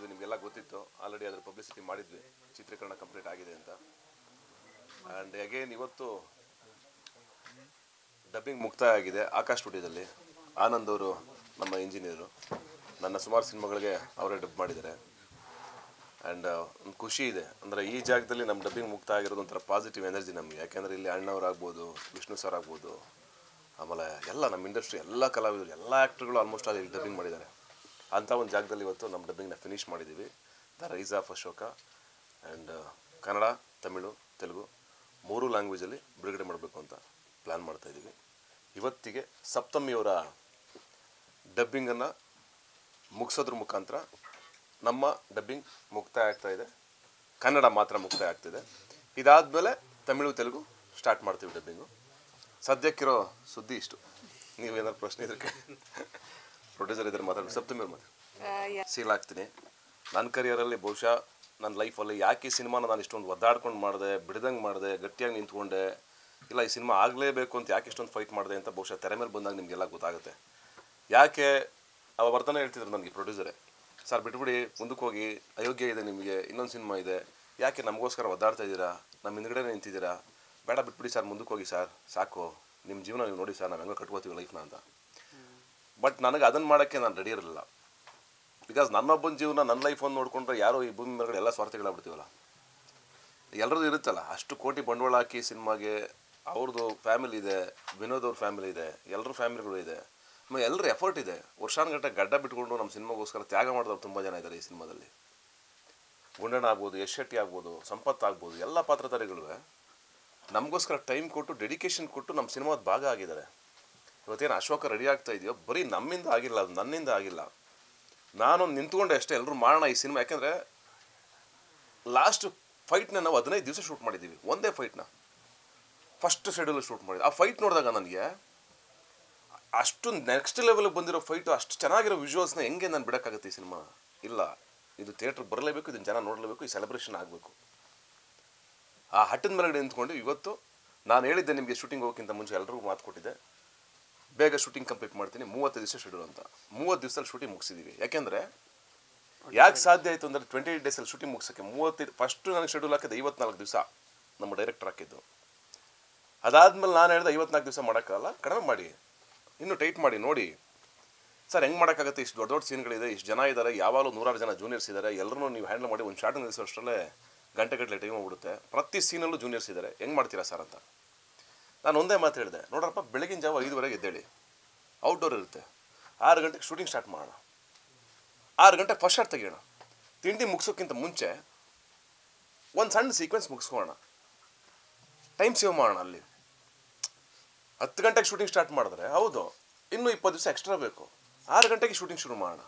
ಇದು ನಿಮಗೆಲ್ಲ ಗೊತ್ತಿತ್ತು, ಆಲ್ರೆಡಿ ಅದರ ಪಬ್ಲಿಸಿಟಿ ಮಾಡಿದ್ವಿ, ಚಿತ್ರೀಕರಣ ಕಂಪ್ಲೀಟ್ ಆಗಿದೆ ಅಂತ. ಆ್ಯಂಡ್ ಅಗೇನ್ ಇವತ್ತು ಡಬ್ಬಿಂಗ್ ಮುಕ್ತಾಯ ಆಗಿದೆ ಆಕಾಶ್ ಸ್ಟುಡಿಯೋದಲ್ಲಿ. ಆನಂದ್ ಅವರು ನಮ್ಮ ಇಂಜಿನಿಯರು, ನನ್ನ ಸುಮಾರು ಸಿನಿಮಾಗಳಿಗೆ ಅವರೇ ಡಬ್ ಮಾಡಿದ್ದಾರೆ. ಆ್ಯಂಡ್ ಒಂದು ಖುಷಿ ಇದೆ, ಅಂದರೆ ಈ ಜಾಗದಲ್ಲಿ ನಮ್ಮ ಡಬ್ಬಿಂಗ್ ಮುಕ್ತಾಯ ಆಗಿರೋದು ಒಂಥರ ಪಾಸಿಟಿವ್ ಎನರ್ಜಿ ನಮಗೆ. ಯಾಕೆಂದರೆ ಇಲ್ಲಿ ಅಣ್ಣವರಾಗ್ಬೋದು, ವಿಷ್ಣು ಸರ್ ಆಗ್ಬೋದು, ಆಮೇಲೆ ಎಲ್ಲ ನಮ್ಮ ಇಂಡಸ್ಟ್ರಿ ಎಲ್ಲ ಕಲಾವಿದರು, ಎಲ್ಲ ಆ್ಯಕ್ಟ್ರುಗಳು ಆಲ್ಮೋಸ್ಟ್ ಅಲ್ಲಿ ಡಬ್ಬಿಂಗ್ ಮಾಡಿದ್ದಾರೆ. ಅಂಥ ಒಂದು ಜಾಗದಲ್ಲಿ ಇವತ್ತು ನಮ್ಮ ಡಬ್ಬಿಂಗ್ನ ಫಿನಿಷ್ ಮಾಡಿದ್ದೀವಿ. The rise of Ashoka. And Kannada, Tamil, Telugu 3 ಲ್ಯಾಂಗ್ವೇಜಲ್ಲಿ ಬಿಡುಗಡೆ ಮಾಡಬೇಕು ಅಂತ ಪ್ಲ್ಯಾನ್ ಮಾಡ್ತಾಯಿದ್ದೀವಿ. ಇವತ್ತಿಗೆ ಸಪ್ತಮಿಯವರ ಡಬ್ಬಿಂಗನ್ನು ಮುಗಿಸೋದ್ರ ಮುಖಾಂತರ ನಮ್ಮ ಡಬ್ಬಿಂಗ್ ಮುಕ್ತಾಯ ಆಗ್ತಾಯಿದೆ. ಕನ್ನಡ ಮಾತ್ರ ಮುಕ್ತಾಯ ಆಗ್ತಿದೆ. ಇದಾದಮೇಲೆ ತಮಿಳು, ತೆಲುಗು ಸ್ಟಾರ್ಟ್ ಮಾಡ್ತೀವಿ ಡಬ್ಬಿಂಗು. ಸದ್ಯಕ್ಕಿರೋ ಸುದ್ದಿ ಇಷ್ಟು. ನೀವೇನಾದ್ರು ಪ್ರಶ್ನೆ ಇದಕ್ಕೆ ಪ್ರೊಡ್ಯೂಸರ್ ಇದ್ದಾರೆ ಮಾತಾಡಿ. ಸಪ್ತಮಿಯವ್ರು ಮಾತಾಡಿ. ಸೀಲ್ ಆಗ್ತೀನಿ. ನನ್ನ ಕರಿಯರಲ್ಲಿ ಬಹುಶಃ ನನ್ನ ಲೈಫಲ್ಲಿ ಯಾಕೆ ಈ ಸಿನಿಮಾನ ನಾನು ಇಷ್ಟೊಂದು ಒದ್ದಾಡ್ಕೊಂಡು ಮಾಡಿದೆ, ಬಿಡ್ದಂಗೆ ಮಾಡಿದೆ, ಗಟ್ಟಿಯಾಗಿ ನಿಂತ್ಕೊಂಡೆ, ಇಲ್ಲ ಈ ಸಿನಿಮಾ ಆಗಲೇಬೇಕು ಅಂತ ಯಾಕೆ ಇಷ್ಟೊಂದು ಫೈಟ್ ಮಾಡಿದೆ ಅಂತ ಬಹುಶಃ ತೆರೆ ಮೇಲೆ ಬಂದಾಗ ನಿಮಗೆಲ್ಲ ಗೊತ್ತಾಗುತ್ತೆ. ಯಾಕೆ ಅವ ಬರ್ತಾನೆ ಹೇಳ್ತಿದ್ರು ನನಗೆ ಪ್ರೊಡ್ಯೂಸರೇ, ಸರ್ ಬಿಟ್ಬಿಡಿ, ಮುಂದಕ್ಕೆ ಹೋಗಿ, ಅಯೋಗ್ಯ ಇದೆ ನಿಮಗೆ, ಇನ್ನೊಂದು ಸಿನಿಮಾ ಇದೆ, ಯಾಕೆ ನಮಗೋಸ್ಕರ ಒದ್ದಾಡ್ತಾ ಇದ್ದೀರಾ, ನಮ್ಮ ಹಿಂದ್ಗಡೆ ನಿಂತಿದ್ದೀರಾ, ಬೇಡ ಬಿಟ್ಬಿಡಿ ಸರ್, ಮುಂದಕ್ಕೆ ಹೋಗಿ ಸರ್, ಸಾಕು, ನಿಮ್ಮ ಜೀವನ ನೀವು ನೋಡಿ ಸರ್, ನಾವು ಹೆಂಗೋ ಕಟ್ಕೋತೀವಿ ಲೈಫ್ನ ಅಂತ. ಬಟ್ ನನಗೆ ಅದನ್ನು ಮಾಡೋಕ್ಕೆ ನಾನು ರೆಡಿ ಇರಲಿಲ್ಲ. ಬಿಕಾಸ್ ನನ್ನೊಬ್ಬನ ಜೀವನ, ನನ್ನ ಲೈಫನ್ನು ನೋಡಿಕೊಂಡ್ರೆ ಯಾರೋ ಈ ಭೂಮಿ ಮೇಲ್ಗಡೆ ಎಲ್ಲ ಸ್ವಾರ್ಥಗಳಾಗ್ಬಿಡ್ತೀವಲ್ಲ. ಎಲ್ಲರದ್ದು ಇರುತ್ತಲ್ಲ, ಅಷ್ಟು ಕೋಟಿ ಬಂಡವಾಳ ಹಾಕಿ ಸಿನಿಮಾಗೆ, ಅವ್ರದ್ದು ಫ್ಯಾಮಿಲಿ ಇದೆ, ವಿನೋದ್ ಅವ್ರ ಫ್ಯಾಮಿಲಿ ಇದೆ, ಎಲ್ಲರ ಫ್ಯಾಮಿಲಿಗಳು ಇದೆ, ಆಮೇಲೆ ಎಲ್ಲರ ಎಫರ್ಟ್ ಇದೆ. ವರ್ಷಾನುಗಟ್ಟಲೆ ಗಡ್ಡ ಬಿಟ್ಕೊಂಡು ನಮ್ಮ ಸಿನಿಮಾಗೋಸ್ಕರ ತ್ಯಾಗ ಮಾಡಿದವ್ರು ತುಂಬ ಜನ ಇದ್ದಾರೆ ಈ ಸಿನಿಮಾದಲ್ಲಿ. ಗುಂಡಣ್ಣ ಆಗ್ಬೋದು, ಯಶ್ ಶೆಟ್ಟಿ ಆಗ್ಬೋದು, ಸಂಪತ್ ಆಗ್ಬೋದು, ಎಲ್ಲ ಪಾತ್ರಧಾರಿಗಳು ನಮಗೋಸ್ಕರ ಟೈಮ್ ಕೊಟ್ಟು, ಡೆಡಿಕೇಶನ್ ಕೊಟ್ಟು ನಮ್ಮ ಸಿನಿಮಾದ ಭಾಗ ಆಗಿದ್ದಾರೆ. ಇವತ್ತೇನು ಅಶೋಕ ರೆಡಿ ಆಗ್ತಾ ಇದೆಯೋ ಬರೀ ನಮ್ಮಿಂದ ಆಗಿಲ್ಲ, ಅದು ನನ್ನಿಂದ ಆಗಿಲ್ಲ. ನಾನು ನಿಂತ್ಕೊಂಡೆ ಅಷ್ಟೇ, ಎಲ್ಲರೂ ಮಾಡೋಣ ಈ ಸಿನಿಮಾ. ಯಾಕೆಂದರೆ ಲಾಸ್ಟ್ ಫೈಟ್ನ ನಾವು 15 ದಿವಸ ಶೂಟ್ ಮಾಡಿದ್ದೀವಿ. ಒಂದೇ ಫೈಟ್ನ ಫಸ್ಟ್ ಶೆಡ್ಯೂಲ್ ಶೂಟ್ ಮಾಡಿದ್ವಿ. ಆ ಫೈಟ್ ನೋಡಿದಾಗ ನನಗೆ ಅಷ್ಟು ನೆಕ್ಸ್ಟ್ ಲೆವೆಲ್ಗೆ ಬಂದಿರೋ ಫೈಟು, ಅಷ್ಟು ಚೆನ್ನಾಗಿರೋ ವಿಜುವಲ್ಸ್ನ ಹೆಂಗೆ ನಾನು ಬಿಡೋಕ್ಕಾಗುತ್ತೆ ಈ ಸಿನಿಮಾ? ಇಲ್ಲ, ಇದು ಥಿಯೇಟ್ರಿಗೆ ಬರಲೇಬೇಕು, ಇದನ್ನು ಜನ ನೋಡಲೇಬೇಕು, ಈ ಸೆಲೆಬ್ರೇಷನ್ ಆಗಬೇಕು. ಆ ಹಟ್ಟದ ಮೇಲೆಗಡೆ ನಿಂತ್ಕೊಂಡು ಇವತ್ತು ನಾನು ಹೇಳಿದ್ದೆ ನಿಮಗೆ, ಶೂಟಿಂಗ್ ಹೋಗೋಕ್ಕಿಂತ ಮುಂಚೆ ಎಲ್ರಿಗೂ ಮಾತು ಕೊಟ್ಟಿದ್ದೆ, ಬೇಗ ಶೂಟಿಂಗ್ ಕಂಪ್ಲೀಟ್ ಮಾಡ್ತೀನಿ, 30 ದಿವಸ ಶೆಡ್ಯೂಲ್ ಅಂತ. 30 ದಿವಸದಲ್ಲಿ ಶೂಟಿಂಗ್ ಮುಗಿಸಿದ್ದೀವಿ. ಯಾಕೆಂದರೆ ಯಾಕೆ ಸಾಧ್ಯ ಆಯಿತು ಅಂದರೆ 28 ಡೇಸಲ್ಲಿ ಶೂಟಿಂಗ್ ಮುಗಿಸೋಕ್ಕೆ 30 ಫಸ್ಟು ನನಗೆ ಶೆಡ್ಯೂಲ್ ಹಾಕಿದ್ದು 54 ದಿವಸ ನಮ್ಮ ಡೈರೆಕ್ಟರ್ ಹಾಕಿದ್ದು. ಅದಾದಮೇಲೆ ನಾನು ಹೇಳಿದೆ 54 ದಿವಸ ಮಾಡೋಕ್ಕಾಗಲ್ಲ, ಕಡಿಮೆ ಮಾಡಿ, ಇನ್ನೂ ಟೈಟ್ ಮಾಡಿ ನೋಡಿ ಸರ್, ಹೆಂಗೆ ಮಾಡೋಕ್ಕಾಗುತ್ತೆ? ಇಷ್ಟು ದೊಡ್ಡ ದೊಡ್ಡ ಸೀನ್ಗಳಿದೆ, ಇಷ್ಟು ಜನ ಇದ್ದಾರೆ, ಯಾವಾಗಲೂ 100 ಜನ ಜೂನಿಯರ್ಸ್ ಇದ್ದಾರೆ, ಎಲ್ಲರೂ ನೀವು ಹ್ಯಾಂಡಲ್ ಮಾಡಿ ಒಂದು ಶಾರ್ಟ್ ನಿಲ್ಲಿಸೋಷ್ಟರಲ್ಲೇ ಗಂಟೆಗಟ್ಟಲೆ ಟೈಮ್ ಹೋಗ್ಬಿಡುತ್ತೆ, ಪ್ರತಿ ಸೀನಲ್ಲೂ ಜೂನಿಯರ್ಸ್ ಇದ್ದಾರೆ, ಹೆಂಗೆ ಮಾಡ್ತೀರಾ ಸರ್ ಅಂತ. ನಾನು ಒಂದೇ ಮಾತು ಹೇಳಿದೆ, ನೋಡ್ರಪ್ಪ, ಬೆಳಗಿನ ಜಾವ 5 ಎದ್ದೇಳಿ, ಔಟ್ಡೋರ್ ಇರುತ್ತೆ, 6 ಗಂಟೆಗೆ ಶೂಟಿಂಗ್ ಸ್ಟಾರ್ಟ್ ಮಾಡೋಣ, 6 ಗಂಟೆಗೆ ಫಸ್ಟ್ ಶಾಟ್ ತೆಗಿಯೋಣ, ತಿಂಡಿ ಮುಗಿಸೋಕ್ಕಿಂತ ಮುಂಚೆ ಒಂದು ಸಣ್ಣ ಸೀಕ್ವೆನ್ಸ್ ಮುಗಿಸ್ಕೋಣ, ಟೈಮ್ ಸೇವ್ ಮಾಡೋಣ. ಅಲ್ಲಿ 10 ಗಂಟೆಗೆ ಶೂಟಿಂಗ್ ಸ್ಟಾರ್ಟ್ ಮಾಡಿದ್ರೆ ಹೌದು, ಇನ್ನೂ 20 ದಿವಸ ಎಕ್ಸ್ಟ್ರಾ ಬೇಕು, 6 ಗಂಟೆಗೆ ಶೂಟಿಂಗ್ ಶುರು ಮಾಡೋಣ.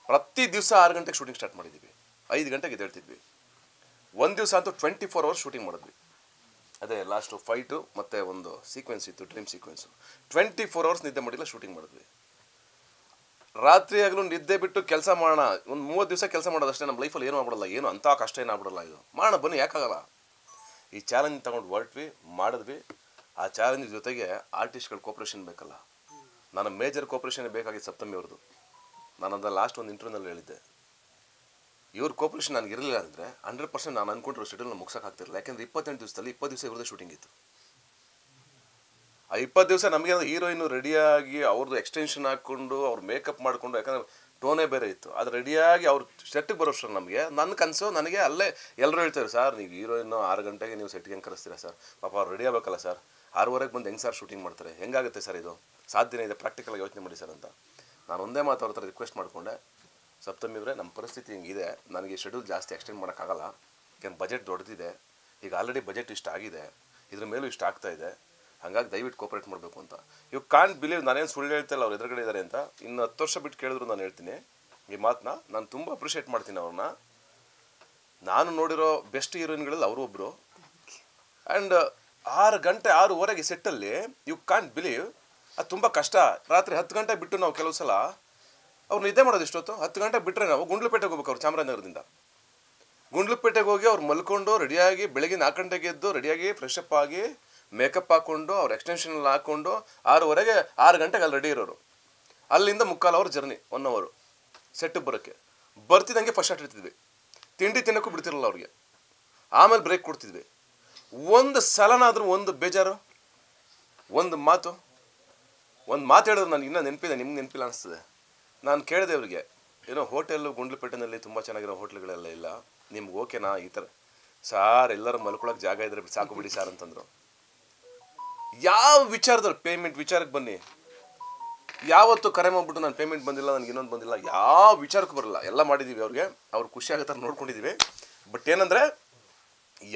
ಪ್ರತಿ ದಿವಸ 6 ಗಂಟೆಗೆ ಶೂಟಿಂಗ್ ಸ್ಟಾರ್ಟ್ ಮಾಡಿದ್ದೀವಿ, 5 ಗಂಟೆಗೆ ಎದ್ದೇಳ್ತಿದ್ವಿ. ಒಂದು ದಿವಸ ಅಂತೂ 24 ಅವರ್ಸ್ ಶೂಟಿಂಗ್ ಮಾಡಿದ್ವಿ. ಅದೇ ಲಾಸ್ಟು ಫೈಟು ಮತ್ತು ಒಂದು ಸೀಕ್ವೆನ್ಸ್ ಇತ್ತು, ಡ್ರೀಮ್ ಸೀಕ್ವೆನ್ಸು. 24 ಅವರ್ಸ್ ನಿದ್ದೆ ಮಾಡಿಲ್ಲ, ಶೂಟಿಂಗ್ ಮಾಡಿದ್ವಿ. ರಾತ್ರಿ ಆಗಲೂ ನಿದ್ದೆ ಬಿಟ್ಟು ಕೆಲಸ ಮಾಡೋಣ, ಒಂದು 30 ದಿವಸ ಕೆಲಸ ಮಾಡೋದಷ್ಟೇ, ನಮ್ಮ ಲೈಫಲ್ಲಿ ಏನೂ ಆಗ್ಬಿಡಲ್ಲ, ಏನು ಅಂಥ ಕಷ್ಟ ಏನು ಆಗ್ಬಿಡಲ್ಲ, ಇದು ಮಾಡೋಣ ಬನ್ನಿ, ಯಾಕಾಗಲ್ಲ. ಈ ಚಾಲೆಂಜ್ ತೊಗೊಂಡು ಹೊರಟ್ವಿ, ಮಾಡಿದ್ವಿ. ಆ ಚಾಲೆಂಜ್ ಜೊತೆಗೆ ಆರ್ಟಿಸ್ಟ್ಗಳ ಕೋಪ್ರೇಷನ್ ಬೇಕಲ್ಲ. ನನ್ನ ಮೇಜರ್ ಕೋಪ್ರೇಷನ್ ಬೇಕಾಗಿತ್ತು ಸಪ್ತಮಿ ಅವ್ರದ್ದು. ನಾನು ಅದನ್ನು ಲಾಸ್ಟ್ ಒಂದು ಇಂಟರ್ವ್ಯೂನಲ್ಲಿ ಹೇಳಿದ್ದೆ, ಇವ್ರ ಕೋಪ್ರೇಷನ್ ನನಗೆ ಇರಲಿಲ್ಲ ಅಂದರೆ 100% ನಾನು ಅಂದ್ಕೊಂಡಿರೋ ಶೆಡ್ಯೂಲ್ನ ಮುಗ್ಸೋಕ್ಕಾಗ್ತಿರಲಿಲ್ಲ. ಯಾಕೆಂದರೆ 28 ದಿವಸದಲ್ಲಿ 20 ದಿವಸ ಇವ್ರದ್ದೇ ಶೂಟಿಂಗ್ ಇತ್ತು. ಆ 20 ದಿವಸ ನಮಗೆ ಹೀರೋಯಿನ್ನು ರೆಡಿಯಾಗಿ ಅವ್ರದ್ದು ಎಕ್ಸ್ಟೆನ್ಷನ್ ಹಾಕ್ಕೊಂಡು, ಅವ್ರು ಮೇಕಪ್ ಮಾಡಿಕೊಂಡು, ಯಾಕಂದರೆ ಟೋನೇ ಬೇರೆ ಇತ್ತು, ಅದು ರೆಡಿಯಾಗಿ ಅವ್ರು ಸೆಟ್ಟಿಗೆ ಬರೋಷ್ಟರಲ್ಲಿ ನಮಗೆ, ನನ್ನ ಕನಸು ನನಗೆ ಅಲ್ಲೇ ಎಲ್ಲರೂ ಹೇಳ್ತಾರೆ, ಸರ್ ನೀವು ಹೀರೋಯಿನ್ನು 6 ಗಂಟೆಗೆ ನೀವು ಸೆಟ್ಟಿಗೆ ಹೆಂಗೆ ಕರೆಸ್ತೀರಾ ಸರ್, ಪಾಪ ಅವ್ರು ರೆಡಿ ಆಗಬೇಕಲ್ಲ ಸರ್, 6:30ಗೆ ಬಂದು ಹೆಂಗೆ ಸರ್ ಶೂಟಿಂಗ್ ಮಾಡ್ತಾರೆ, ಹೆಂಗಾಗುತ್ತೆ ಸರ್, ಇದು ಸಾಧ್ಯನೇ ಇದೆ, ಪ್ರಾಕ್ಟಿಕಲಾಗಿ ಯೋಚನೆ ಮಾಡಿ ಸರ್ ಅಂತ. ನಾನು ಒಂದೇ ಮಾತು ಅವ್ರ ಹತ್ರ ರಿಕ್ವೆಸ್ಟ್ ಮಾಡಿಕೊಂಡೆ, ಸಪ್ತಮಿ ಅವರೇ, ನಮ್ಮ ಪರಿಸ್ಥಿತಿ ಹಿಂಗಿದೆ, ನನಗೆ ಶೆಡ್ಯೂಲ್ ಜಾಸ್ತಿ ಎಕ್ಸ್ಟೆಂಡ್ ಮಾಡೋಕ್ಕಾಗಲ್ಲ, ಯಾಕೆಂದ್ರೆ ಬಜೆಟ್ ದೊಡ್ಡದಿದೆ, ಈಗ ಆಲ್ರೆಡಿ ಬಜೆಟ್ ಇಷ್ಟ ಆಗಿದೆ, ಇದ್ರ ಮೇಲೂ ಇಷ್ಟ ಆಗ್ತಾಯಿದೆ, ಹಾಗಾಗಿ ದಯವಿಟ್ಟು ಕೋಪ್ರೇಟ್ ಮಾಡಬೇಕು ಅಂತ. ಯು ಕಾಂಟ್ ಬಿಲೀವ್, ನಾನೇನು ಸುಳ್ಳು ಹೇಳ್ತಿಲ್ಲ, ಅವ್ರು ಎದುರುಗಡೆ ಇದ್ದಾರೆ ಅಂತ. ಇನ್ನು 10 ವರ್ಷ ಬಿಟ್ಟು ಕೇಳಿದ್ರು ನಾನು ಹೇಳ್ತೀನಿ ಈ ಮಾತನ್ನ. ನಾನು ತುಂಬ ಅಪ್ರಿಷಿಯೇಟ್ ಮಾಡ್ತೀನಿ ಅವ್ರನ್ನ. ನಾನು ನೋಡಿರೋ ಬೆಸ್ಟ್ ಹೀರೋಯಿನ್ಗಳಲ್ಲಿ ಅವರು ಒಬ್ಬರು. ಆ್ಯಂಡ್ 6:30ಗೆ ಸೆಟ್ಟಲ್ಲಿ ಯು ಕಾಂಟ್ ಬಿಲೀವ್, ಅದು ತುಂಬ ಕಷ್ಟ. ರಾತ್ರಿ 10 ಗಂಟೆ ಬಿಟ್ಟು ನಾವು ಕೆಲವು ಸಲ ಅವ್ರು ನಿದ್ದೆ ಮಾಡೋದು ಇಷ್ಟೊತ್ತು. 10 ಗಂಟೆ ಬಿಟ್ಟರೆ ನಾವು ಗುಂಡ್ಲುಪೇಟೆಗೆ ಹೋಗ್ಬೇಕು. ಅವ್ರು ಚಾಮರಾಜನಗರದಿಂದ ಗುಂಡ್ಲುಪೇಟೆಗೆ ಹೋಗಿ ಅವ್ರು ಮಲ್ಕೊಂಡು ರೆಡಿಯಾಗಿ, ಬೆಳಗ್ಗೆ 4 ಗಂಟೆಗೆ ಎದ್ದು ರೆಡಿಯಾಗಿ ಫ್ರೆಶಪ್ ಆಗಿ ಮೇಕಪ್ ಹಾಕ್ಕೊಂಡು, ಅವ್ರು ಎಕ್ಸ್ಟೆನ್ಷನಲ್ಲಿ ಹಾಕ್ಕೊಂಡು 6 ಗಂಟೆಗೆ ಅಲ್ಲಿ ರೆಡಿ ಇರೋರು. ಅಲ್ಲಿಂದ 3/4 ಅವರ್ ಜರ್ನಿ, 1 ಅವರ್ ಸೆಟ್ಟಿಗೆ ಬರೋಕ್ಕೆ. ಬರ್ತಿದ್ದಂಗೆ ಫಸ್ಟ್ ಶಾಟ್ ಇಡ್ತಿದ್ವಿ, ತಿಂಡಿ ತಿನ್ನೋಕ್ಕೂ ಬಿಡ್ತಿರಲ್ಲ ಅವ್ರಿಗೆ, ಆಮೇಲೆ ಬ್ರೇಕ್ ಕೊಡ್ತಿದ್ವಿ. ಒಂದು ಸಲನಾದರೂ ಒಂದು ಬೇಜಾರು, ಒಂದು ಮಾತು ಹೇಳಿದ್ರು ನನಗೆ ಇನ್ನೂ ನೆನಪಿದೆ, ನಿಮ್ಗೆ ನೆನಪಿಲ್ಲ ಅನಿಸ್ತದೆ. ನಾನು ಕೇಳಿದೆ ಅವ್ರಿಗೆ, ಏನೋ ಹೋಟೆಲ್ಲು ಗುಂಡ್ಲುಪೇಟೆನಲ್ಲಿ ತುಂಬ ಚೆನ್ನಾಗಿರೋ ಹೋಟ್ಲುಗಳೆಲ್ಲ ಇಲ್ಲ, ನಿಮ್ಗೆ ಓಕೆನಾ ಈ ಥರ? ಸಾರ್ ಎಲ್ಲರೂ ಮಲ್ಕೊಳಕ್ಕೆ ಜಾಗ ಇದ್ರೆ ಸಾಕು ಬಿಡಿ ಸಾರ್ ಅಂತಂದರು. ಯಾವ ವಿಚಾರದಲ್ಲಿ? ಪೇಮೆಂಟ್ ವಿಚಾರಕ್ಕೆ ಬನ್ನಿ, ಯಾವತ್ತು ಕರೆ ಮಾಡ್ಬಿಟ್ಟು ನಾನು ಪೇಮೆಂಟ್ ಬಂದಿಲ್ಲ, ನನಗೆ ಇನ್ನೊಂದು ಬಂದಿಲ್ಲ, ಯಾವ ವಿಚಾರಕ್ಕೂ ಬರಲ್ಲ. ಎಲ್ಲ ಮಾಡಿದ್ದೀವಿ ಅವ್ರಿಗೆ, ಅವ್ರು ಖುಷಿ ಆಗೋ ಥರ ನೋಡ್ಕೊಂಡಿದ್ದೀವಿ. ಬಟ್ ಏನಂದರೆ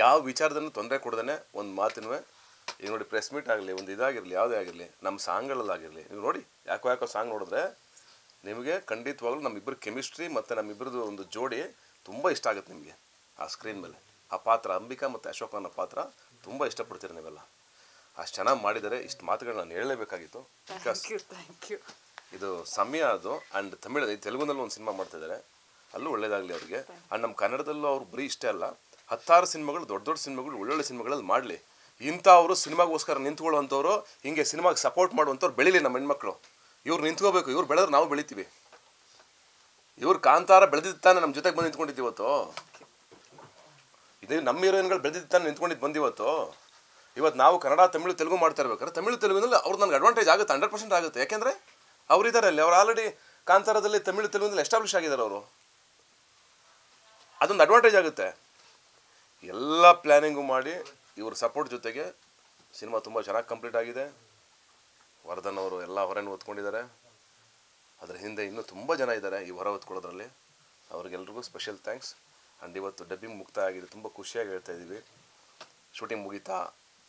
ಯಾವ ವಿಚಾರದನ್ನು ತೊಂದರೆ ಕೊಡ್ದೇ ಒಂದು ಮಾತಿನೂ, ಈಗ ನೋಡಿ ಪ್ರೆಸ್ ಮೀಟ್ ಆಗಲಿ, ಒಂದು ಇದಾಗಿರಲಿ, ಯಾವುದೇ ಆಗಿರಲಿ, ನಮ್ಮ ಸಾಂಗ್ಗಳಲ್ಲಾಗಿರಲಿ, ನೀವು ನೋಡಿ ಯಾಕೋ ಸಾಂಗ್ ನೋಡಿದ್ರೆ ನಿಮಗೆ ಖಂಡಿತವಾಗ್ಲೂ ನಮ್ಮಿಬ್ಬರು ಕೆಮಿಸ್ಟ್ರಿ ಮತ್ತು ನಮ್ಮಿಬ್ಬರದು ಒಂದು ಜೋಡಿ ತುಂಬ ಇಷ್ಟ ಆಗುತ್ತೆ ನಿಮಗೆ. ಆ ಸ್ಕ್ರೀನ್ ಮೇಲೆ ಆ ಪಾತ್ರ, ಅಂಬಿಕಾ ಮತ್ತು ಅಶೋಕ್ ಅನ್ನೋ ಪಾತ್ರ ತುಂಬ ಇಷ್ಟಪಡ್ತೀರಿ ನೀವೆಲ್ಲ. ಅಷ್ಟು ಚೆನ್ನಾಗಿ ಮಾಡಿದ್ದಾರೆ. ಇಷ್ಟು ಮಾತುಗಳು ನಾನು ಹೇಳಲೇಬೇಕಾಗಿತ್ತು. ಇದು ಸಮಯ ಅದು. ಆ್ಯಂಡ್ ತೆಲುಗುನಲ್ಲೂ ಒಂದು ಸಿನಿಮಾ ಮಾಡ್ತಾಯಿದ್ದಾರೆ, ಅಲ್ಲೂ ಒಳ್ಳೇದಾಗಲಿ ಅವ್ರಿಗೆ. ಆ್ಯಂಡ್ ನಮ್ಮ ಕನ್ನಡದಲ್ಲೂ ಅವ್ರು ಬರೀ ಇಷ್ಟೇ ಅಲ್ಲ, 10 ಸಿನಿಮಾಗಳು, ದೊಡ್ಡ ಸಿನಿಮಾಗಳು, ಒಳ್ಳೊಳ್ಳೆ ಸಿನಿಮಾಗಳಲ್ಲಿ ಮಾಡಲಿ. ಇಂಥವರು ಸಿನಿಮಾಗೋಸ್ಕರ ನಿಂತ್ಕೊಳ್ಳುವಂಥವ್ರು, ಹಿಂಗೆ ಸಿನಿಮಾಗೆ ಸಪೋರ್ಟ್ ಮಾಡುವಂಥವ್ರು ಬೆಳೀಲಿ ನಮ್ಮ ಹೆಣ್ಮಕ್ಳು. ಇವ್ರು ನಿಂತ್ಕೋಬೇಕು, ಇವ್ರು ಬೆಳೆದ್ರೆ ನಾವು ಬೆಳಿತೀವಿ. ಇವ್ರು ಕಾಂತಾರ ಬೆಳೆದಿದ್ದು ತಾನೆ ನಮ್ಮ ಜೊತೆಗೆ ಬಂದು ನಿಂತ್ಕೊಂಡಿದ್ದು ಇವತ್ತು. ಇದೇ ನಮ್ಮ ಹೀರೋಯಿನ್ಗಳು ಬೆಳೆದಿದ್ದು ತಾನೆ ನಿಂತ್ಕೊಂಡಿದ್ದು ಬಂದಿವತ್ತು. ಇವತ್ತು ನಾವು ಕನ್ನಡ, ತಮಿಳು, ತೆಲುಗು ಮಾಡ್ತಾ ಇರ್ಬೇಕಾದ್ರೆ ತೆಲುಗಿನಲ್ಲಿ ಅವ್ರು ನನಗೆ ಅಡ್ವಾಂಟೇಜ್ ಆಗುತ್ತೆ, 100% ಆಗುತ್ತೆ. ಯಾಕೆಂದರೆ ಅವರಿದ್ದಾರೆ ಅಲ್ಲಿ, ಅವ್ರು ಆಲ್ರೆಡಿ ಕಾಂತಾರದಲ್ಲಿ ತೆಲುಗಿನಲ್ಲಿ ಎಸ್ಟಾಬ್ಲಿಷ್ ಆಗಿದ್ದಾರೆ ಅವರು. ಅದೊಂದು ಅಡ್ವಾಂಟೇಜ್ ಆಗುತ್ತೆ. ಎಲ್ಲ ಪ್ಲ್ಯಾನಿಂಗು ಮಾಡಿ ಇವ್ರ ಸಪೋರ್ಟ್ ಜೊತೆಗೆ ಸಿನಿಮಾ ತುಂಬ ಚೆನ್ನಾಗಿ ಕಂಪ್ಲೀಟ್ ಆಗಿದೆ. ವರ್ಧನ್ ಅವರು ಎಲ್ಲ ಹೊರನ್ನು ಹೊತ್ಕೊಂಡಿದ್ದಾರೆ. ಅದರ ಹಿಂದೆ ಇನ್ನೂ ತುಂಬ ಜನ ಇದ್ದಾರೆ ಈ ಹೊರ ಹೊತ್ಕೊಳ್ಳೋದ್ರಲ್ಲಿ. ಅವ್ರಿಗೆಲ್ರಿಗೂ ಸ್ಪೆಷಲ್ ಥ್ಯಾಂಕ್ಸ್. ಆ್ಯಂಡ್ ಇವತ್ತು ಡಬ್ಬಿಂಗ್ ಮುಕ್ತಾಯ ಆಗಿದೆ, ತುಂಬ ಖುಷಿಯಾಗಿ ಹೇಳ್ತಾ ಇದ್ದೀವಿ. ಶೂಟಿಂಗ್ ಮುಗೀತಾ,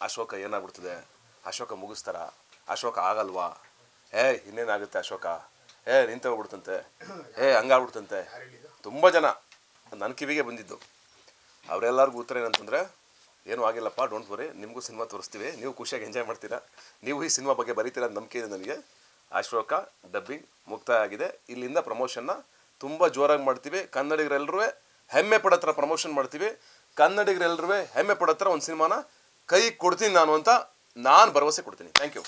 ಅಶೋಕ ಏನಾಗ್ಬಿಡ್ತದೆ, ಅಶೋಕ ಮುಗಿಸ್ತಾರ, ಅಶೋಕ ಆಗಲ್ವಾ, ಇನ್ನೇನಾಗುತ್ತೆ ಅಶೋಕ, ನಿಂತು ಹೋಗ್ಬಿಡ್ತಂತೆ, ಹಂಗಾಗ್ಬಿಡ್ತಂತೆ, ತುಂಬ ಜನ ನನ್ನ ಕಿವಿಗೆ ಬಂದಿದ್ದು. ಅವರೆಲ್ಲರಿಗೂ ಉತ್ತರ ಏನಂತಂದರೆ, ಏನೂ ಆಗಿಲ್ಲಪ್ಪ, ಡೋಂಟ್ ವರಿ, ನಿಮಗೂ ಸಿನಿಮಾ ತೋರಿಸ್ತೀವಿ, ನೀವು ಖುಷಿಯಾಗಿ ಎಂಜಾಯ್ ಮಾಡ್ತೀರಾ, ನೀವು ಈ ಸಿನಿಮಾ ಬಗ್ಗೆ ಬರೀತೀರ ಅಂತ ನಂಬಿಕೆ ಇದೆ ನನಗೆ. ಅಶೋಕ ಡಬ್ಬಿಂಗ್ ಮುಕ್ತಾಯ ಆಗಿದೆ. ಇಲ್ಲಿಂದ ಪ್ರಮೋಷನ್ನ ತುಂಬ ಜೋರಾಗಿ ಮಾಡ್ತೀವಿ. ಕನ್ನಡಿಗರೆಲ್ಲರೂ ಹೆಮ್ಮೆ ಪಡೋ ಥರ ಪ್ರಮೋಷನ್ ಮಾಡ್ತೀವಿ. ಕನ್ನಡಿಗರೆಲ್ಲರೂ ಹೆಮ್ಮೆ ಪಡೋ ಥರ ಒಂದು ಸಿನಿಮಾನ ಕೈ ಕೊಡ್ತೀನಿ ನಾನು ಅಂತ ನಾನು ಭರವಸೆ ಕೊಡ್ತೀನಿ. Thank you.